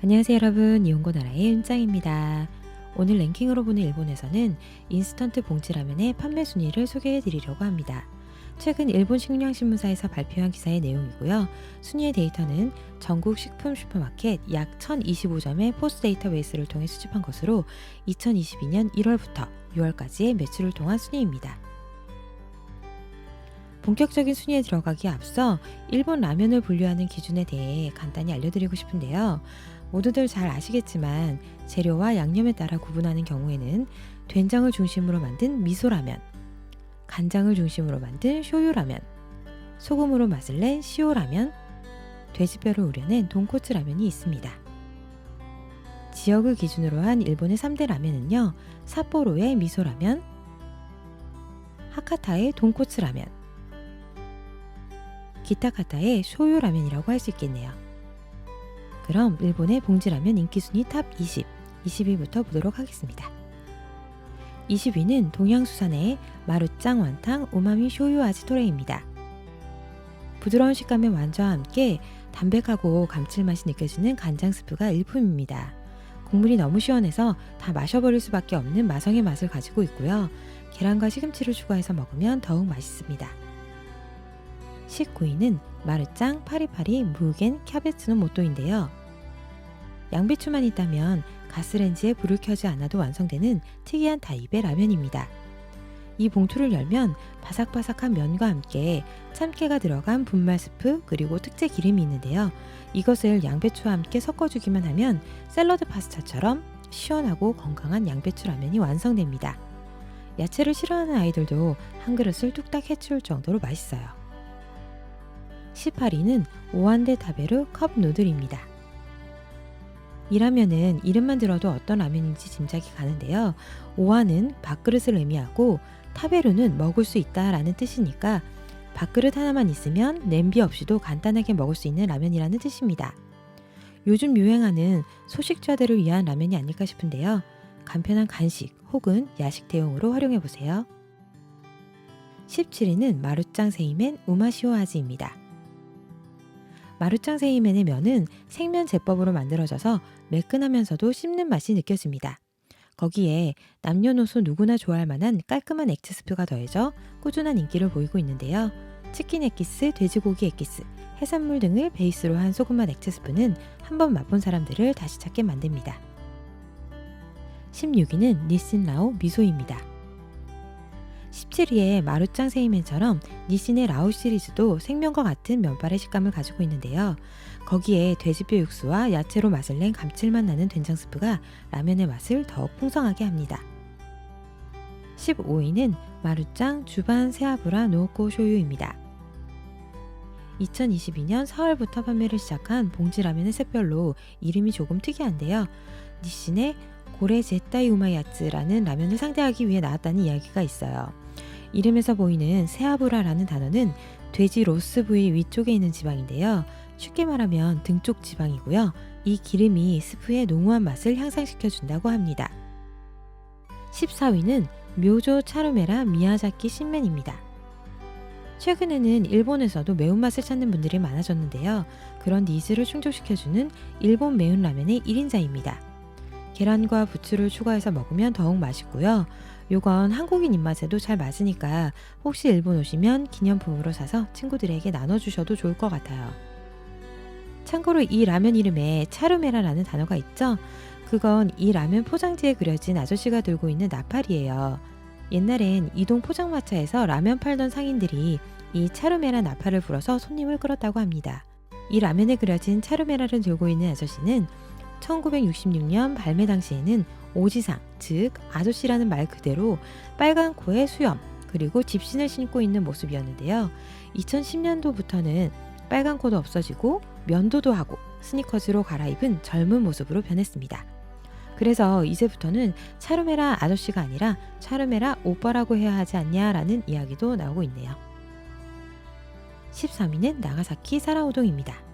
안녕하세요 여러분, 이온고 나라의 은짱입니다. 오늘 랭킹으로 보는 일본에서는 인스턴트 봉지라면의 판매 순위를 소개해 드리려고 합니다. 최근 일본 식량신문사에서 발표한 기사의 내용이고요. 순위의 데이터는 전국 식품 슈퍼마켓 약 1025점의 포스 데이터베이스를 통해 수집한 것으로 2022년 1월부터 6월까지의 매출을 통한 순위입니다. 본격적인 순위에 들어가기에 앞서 일본 라면을 분류하는 기준에 대해 간단히 알려드리고 싶은데요. 모두들 잘 아시겠지만 재료와 양념에 따라 구분하는 경우에는 된장을 중심으로 만든 미소라면, 간장을 중심으로 만든 쇼유라면, 소금으로 맛을 낸 시오라면, 돼지뼈를 우려낸 돈코츠 라면이 있습니다. 지역을 기준으로 한 일본의 3대 라면은요, 삿포로의 미소라면, 하카타의 돈코츠 라면, 기타카타의 쇼유라면이라고 할 수 있겠네요. 그럼 일본의 봉지라면 인기순위 탑 20, 20위부터 보도록 하겠습니다. 20위는 동양수산의 마루짱 완탕 우마미 쇼유 아지토레입니다. 부드러운 식감의 완자와 함께 담백하고 감칠맛이 느껴지는 간장 스프가 일품입니다. 국물이 너무 시원해서 다 마셔버릴 수밖에 없는 마성의 맛을 가지고 있고요. 계란과 시금치를 추가해서 먹으면 더욱 맛있습니다. 19위는 마르짱 파리파리 무겐 캬베츠노 모토인데요. 양배추만 있다면 가스레인지에 불을 켜지 않아도 완성되는 특이한 타입의 라면입니다. 이 봉투를 열면 바삭바삭한 면과 함께 참깨가 들어간 분말 스프 그리고 특제 기름이 있는데요. 이것을 양배추와 함께 섞어주기만 하면 샐러드 파스타처럼 시원하고 건강한 양배추 라면이 완성됩니다. 야채를 싫어하는 아이들도 한 그릇을 뚝딱 해치울 정도로 맛있어요. 18위는 오한데 타베르 컵 누들입니다. 이 라면은 이름만 들어도 어떤 라면인지 짐작이 가는데요. 오한은 밥그릇을 의미하고 타베르는 먹을 수 있다 라는 뜻이니까 밥그릇 하나만 있으면 냄비 없이도 간단하게 먹을 수 있는 라면이라는 뜻입니다. 요즘 유행하는 소식자들을 위한 라면이 아닐까 싶은데요. 간편한 간식 혹은 야식 대용으로 활용해보세요. 17위는 마루짱 세이멘 우마시오 아지입니다. 마루짱 세이멘의 면은 생면 제법으로 만들어져서 매끈하면서도 씹는 맛이 느껴집니다. 거기에 남녀노소 누구나 좋아할 만한 깔끔한 액체 스프가 더해져 꾸준한 인기를 보이고 있는데요. 치킨 엑기스, 돼지고기 엑기스, 해산물 등을 베이스로 한 소금맛 액체 스프는 한번 맛본 사람들을 다시 찾게 만듭니다. 16위는 니신라오 미소입니다. 17위의 마루짱 세이멘처럼 니신의 라오 시리즈도 생면과 같은 면발의 식감을 가지고 있는데요. 거기에 돼지뼈 육수와 야채로 맛을 낸 감칠맛 나는 된장 스프가 라면의 맛을 더욱 풍성하게 합니다. 15위는 마루짱 주반 세아브라 노코 쇼유입니다. 2022년 4월부터 판매를 시작한 봉지라면의 샛별로 이름이 조금 특이한데요. 니신의 고레 제타이 우마야츠라는 라면을 상대하기 위해 나왔다는 이야기가 있어요. 이름에서 보이는 세아브라라는 단어는 돼지 로스 부위 위쪽에 있는 지방인데요. 쉽게 말하면 등 쪽 지방이고요. 이 기름이 스프의 농후한 맛을 향상시켜준다고 합니다. 14위는 묘조 차르메라 미야자키 신맨입니다. 최근에는 일본에서도 매운맛을 찾는 분들이 많아졌는데요. 그런 니즈를 충족시켜주는 일본 매운 라면의 1인자입니다. 계란과 부추를 추가해서 먹으면 더욱 맛있고요. 요건 한국인 입맛에도 잘 맞으니까 혹시 일본 오시면 기념품으로 사서 친구들에게 나눠주셔도 좋을 것 같아요. 참고로 이 라면 이름에 차르메라라는 단어가 있죠? 그건 이 라면 포장지에 그려진 아저씨가 들고 있는 나팔이에요. 옛날엔 이동 포장마차에서 라면 팔던 상인들이 이 차르메라 나팔을 불어서 손님을 끌었다고 합니다. 이 라면에 그려진 차르메라를 들고 있는 아저씨는 1966년 발매 당시에는 오지상, 즉 아저씨라는 말 그대로 빨간 코에 수염, 그리고 집신을 신고 있는 모습이었는데요. 2010년도부터는 빨간 코도 없어지고 면도도 하고 스니커즈로 갈아입은 젊은 모습으로 변했습니다. 그래서 이제부터는 차르메라 아저씨가 아니라 차르메라 오빠라고 해야 하지 않냐라는 이야기도 나오고 있네요. 13위는 나가사키 사라우동입니다.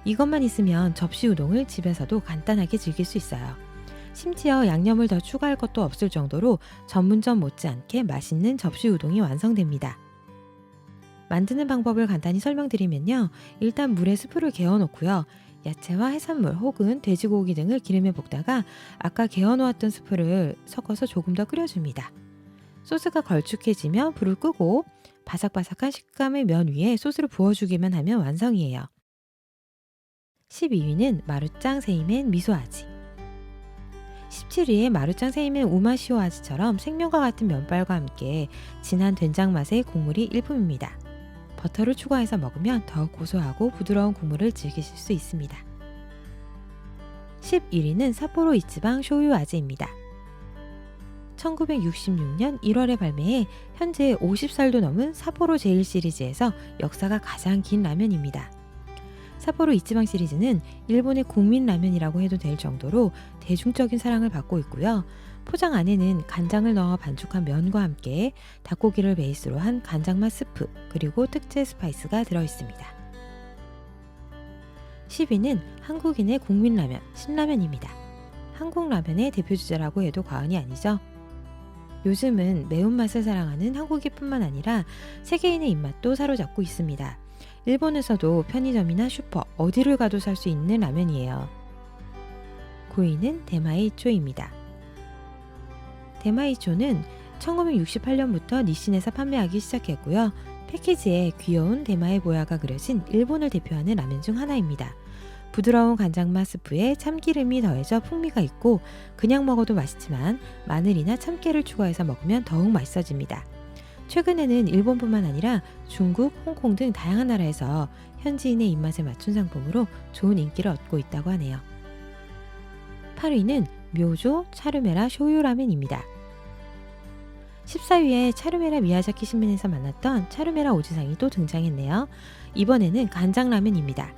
이것만 있으면 접시 우동을 집에서도 간단하게 즐길 수 있어요. 심지어 양념을 더 추가할 것도 없을 정도로 전문점 못지않게 맛있는 접시 우동이 완성됩니다. 만드는 방법을 간단히 설명드리면요. 일단 물에 스프를 개어 놓고요. 야채와 해산물 혹은 돼지고기 등을 기름에 볶다가 아까 개어놓았던 스프를 섞어서 조금 더 끓여줍니다. 소스가 걸쭉해지면 불을 끄고 바삭바삭한 식감의 면 위에 소스를 부어주기만 하면 완성이에요. 12위는 마루짱 세이멘 미소아지. 17위에 마루짱 세이멘 우마시오아지처럼 생면과 같은 면발과 함께 진한 된장 맛의 국물이 일품입니다. 버터를 추가해서 먹으면 더 고소하고 부드러운 국물을 즐기실 수 있습니다. 11위는 삿포로 이츠방 쇼유 아지입니다. 1966년 1월에 발매해 현재 50살도 넘은 삿포로 제일 시리즈에서 역사가 가장 긴 라면입니다. 삿포로 이치방 시리즈는 일본의 국민 라면이라고 해도 될 정도로 대중적인 사랑을 받고 있고요. 포장 안에는 간장을 넣어 반죽한 면과 함께 닭고기를 베이스로 한 간장맛 스프 그리고 특제 스파이스가 들어있습니다. 10위는 한국인의 국민라면 신라면입니다. 한국 라면의 대표주자라고 해도 과언이 아니죠. 요즘은 매운맛을 사랑하는 한국인뿐만 아니라 세계인의 입맛도 사로잡고 있습니다. 일본에서도 편의점이나 슈퍼 어디를 가도 살 수 있는 라면이에요. 9위는 대마이초입니다. 대마이초는 1968년부터 니신에서 판매하기 시작했고요. 패키지에 귀여운 대마의 모야가 그려진 일본을 대표하는 라면 중 하나입니다. 부드러운 간장맛 스프에 참기름이 더해져 풍미가 있고 그냥 먹어도 맛있지만 마늘이나 참깨를 추가해서 먹으면 더욱 맛있어집니다. 최근에는 일본뿐만 아니라 중국, 홍콩 등 다양한 나라에서 현지인의 입맛에 맞춘 상품으로 좋은 인기를 얻고 있다고 하네요. 8위는 묘조 차르메라 쇼유라멘입니다. 14위에 차르메라 미야자키 신면에서 만났던 차르메라 오지상이 또 등장했네요. 이번에는 간장라면입니다.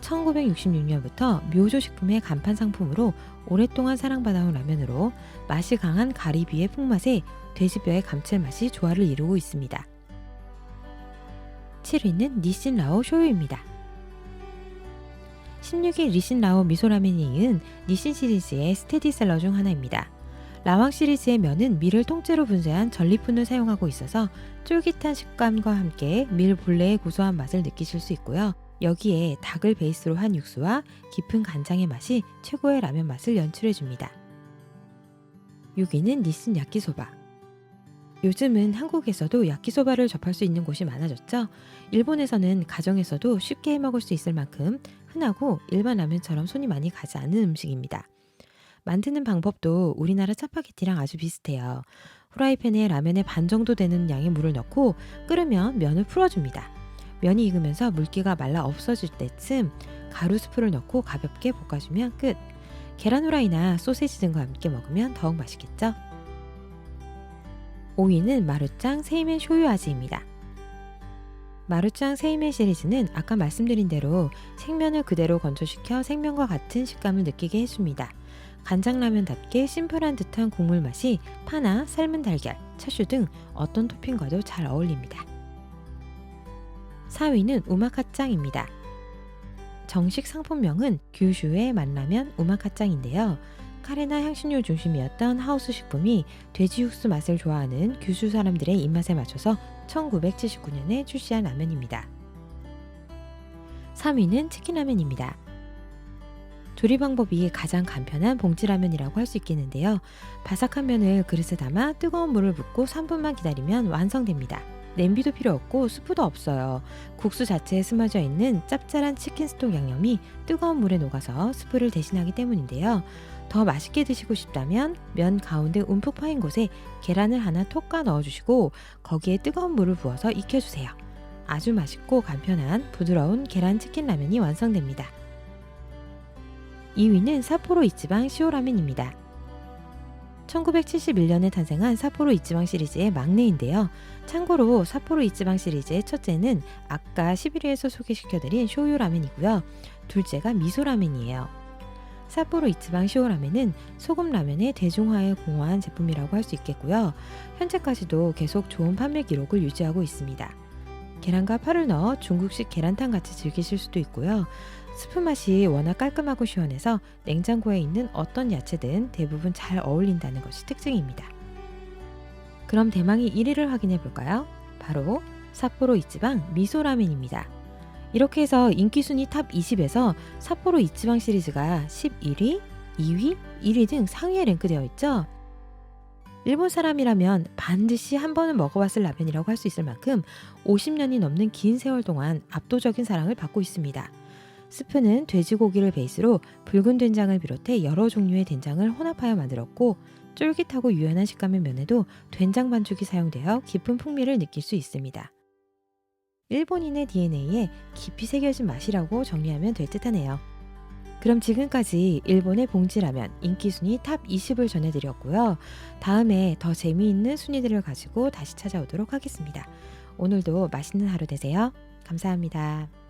1966년부터 묘조 식품의 간판 상품으로 오랫동안 사랑받아온 라면으로 맛이 강한 가리비의 풍맛에 돼지뼈의 감칠맛이 조화를 이루고 있습니다. 7위는 니신라오 쇼유입니다. 16위 리신라오 미소라면에 이은 니신 시리즈의 스테디셀러 중 하나입니다. 라왕 시리즈의 면은 밀을 통째로 분쇄한 전리푼을 사용하고 있어서 쫄깃한 식감과 함께 밀 본래의 고소한 맛을 느끼실 수 있고요. 여기에 닭을 베이스로 한 육수와 깊은 간장의 맛이 최고의 라면 맛을 연출해줍니다. 6위는 니신 야끼소바. 요즘은 한국에서도 야끼소바를 접할 수 있는 곳이 많아졌죠. 일본에서는 가정에서도 쉽게 해먹을 수 있을 만큼 흔하고 일반 라면처럼 손이 많이 가지 않는 음식입니다. 만드는 방법도 우리나라 짜파게티랑 아주 비슷해요. 후라이팬에 라면의 반 정도 되는 양의 물을 넣고 끓으면 면을 풀어줍니다. 면이 익으면서 물기가 말라 없어질 때쯤 가루 스프를 넣고 가볍게 볶아주면 끝! 계란 후라이나 소세지 등과 함께 먹으면 더욱 맛있겠죠? 5위는 마루짱 세이멘 쇼유 아지입니다. 마루짱 세이멘 시리즈는 아까 말씀드린 대로 생면을 그대로 건조시켜 생면과 같은 식감을 느끼게 해줍니다. 간장라면답게 심플한 듯한 국물 맛이 파나 삶은 달걀, 차슈 등 어떤 토핑과도 잘 어울립니다. 4위는 우마카짱입니다. 정식 상품명은 규슈의 만라면 우마카짱인데요. 카레나 향신료 중심이었던 하우스 식품이 돼지 육수 맛을 좋아하는 규슈 사람들의 입맛에 맞춰서 1979년에 출시한 라면입니다. 3위는 치킨라면입니다. 조리 방법이 가장 간편한 봉지라면이라고 할 수 있겠는데요. 바삭한 면을 그릇에 담아 뜨거운 물을 붓고 3분만 기다리면 완성됩니다. 냄비도 필요 없고 스프도 없어요. 국수 자체에 스며져 있는 짭짤한 치킨 스톡 양념이 뜨거운 물에 녹아서 스프를 대신하기 때문인데요. 더 맛있게 드시고 싶다면 면 가운데 움푹 파인 곳에 계란을 하나 톡 까 넣어주시고 거기에 뜨거운 물을 부어서 익혀주세요. 아주 맛있고 간편한 부드러운 계란 치킨 라면이 완성됩니다. 2위는 삿포로 이치방 시오라면입니다. 1971년에 탄생한 삿포로 이치방 시리즈의 막내인데요. 참고로 삿포로 이치방 시리즈의 첫째는 아까 11위에서 소개시켜드린 쇼유라면이고요. 둘째가 미소라면이에요. 삿포로 이치방 시오라면은 소금 라면의 대중화에 공헌한 제품이라고 할 수 있겠고요. 현재까지도 계속 좋은 판매 기록을 유지하고 있습니다. 계란과 파를 넣어 중국식 계란탕 같이 즐기실 수도 있고요. 스프 맛이 워낙 깔끔하고 시원해서 냉장고에 있는 어떤 야채든 대부분 잘 어울린다는 것이 특징입니다. 그럼 대망의 1위를 확인해 볼까요? 바로 삿포로 이치방 미소라면입니다. 이렇게 해서 인기 순위 탑 20에서 삿포로 이치방 시리즈가 11위, 2위, 1위 등 상위에 랭크되어 있죠. 일본 사람이라면 반드시 한 번은 먹어봤을 라면이라고 할 수 있을 만큼 50년이 넘는 긴 세월 동안 압도적인 사랑을 받고 있습니다. 스프는 돼지고기를 베이스로 붉은 된장을 비롯해 여러 종류의 된장을 혼합하여 만들었고, 쫄깃하고 유연한 식감의 면에도 된장 반죽이 사용되어 깊은 풍미를 느낄 수 있습니다. 일본인의 DNA에 깊이 새겨진 맛이라고 정리하면 될 듯하네요. 그럼 지금까지 일본의 봉지라면 인기 순위 탑 20을 전해드렸고요. 다음에 더 재미있는 순위들을 가지고 다시 찾아오도록 하겠습니다. 오늘도 맛있는 하루 되세요. 감사합니다.